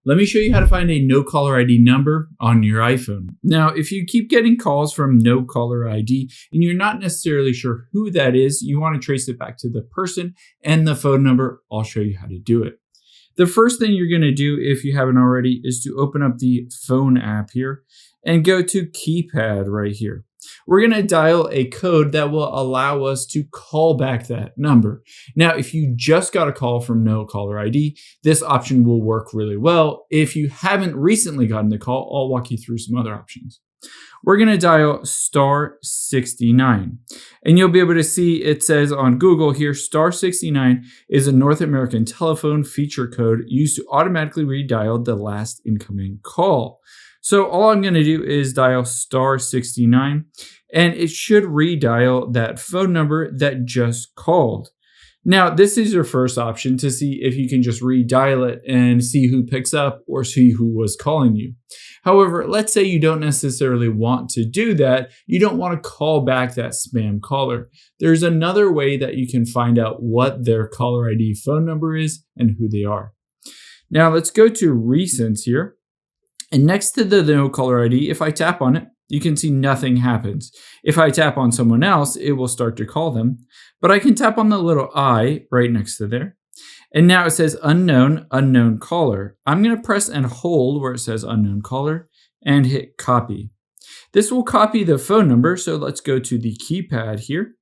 Let me show you how to find a no caller ID number on your iPhone. Now, if you keep getting calls from no caller ID and you're not necessarily sure who that is, you want to trace it back to the person and the phone number. I'll show you how to do it. The first thing you're going to do, if you haven't already, is to open up the phone app here and go to keypad right here. We're going to dial a code that will allow us to call back that number. Now, if you just got a call from no caller ID, this option will work really well. If you haven't recently gotten the call, I'll walk you through some other options. We're going to dial *69, and you'll be able to see it says on Google here, *69 is a North American telephone feature code used to automatically redial the last incoming call. So all I'm going to do is dial *69, and it should redial that phone number that just called. Now, this is your first option to see if you can just redial it and see who picks up or see who was calling you. However, let's say you don't necessarily want to do that. You don't want to call back that spam caller. There's another way that you can find out what their caller ID phone number is and who they are. Now, let's go to recents here. And next to the no caller ID, if I tap on it, you can see nothing happens. If I tap on someone else, it will start to call them. But I can tap on the little I right next to there. And now it says unknown caller. I'm going to press and hold where it says unknown caller and hit copy. This will copy the phone number. So let's go to the keypad here.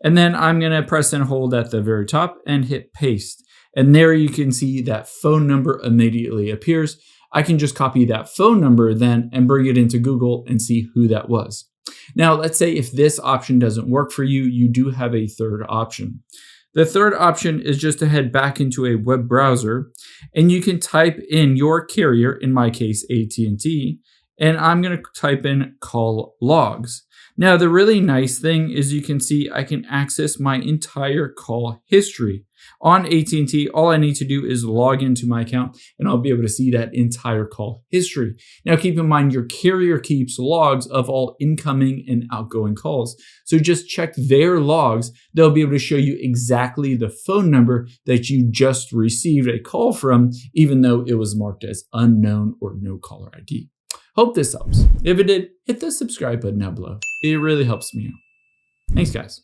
And then I'm going to press and hold at the very top and hit paste. And there you can see that phone number immediately appears. I can just copy that phone number then and bring it into Google and see who that was. Now, let's say if this option doesn't work for you, you do have a third option. The third option is just to head back into a web browser and you can type in your carrier, in my case, AT&T, and I'm going to type in call logs. Now, the really nice thing is you can see I can access my entire call history. On AT&T, all I need to do is log into my account and I'll be able to see that entire call history. Now, keep in mind your carrier keeps logs of all incoming and outgoing calls. So just check their logs. They'll be able to show you exactly the phone number that you just received a call from, even though it was marked as unknown or no caller ID. Hope this helps. If it did, hit the subscribe button down below. It really helps me out. Thanks, guys.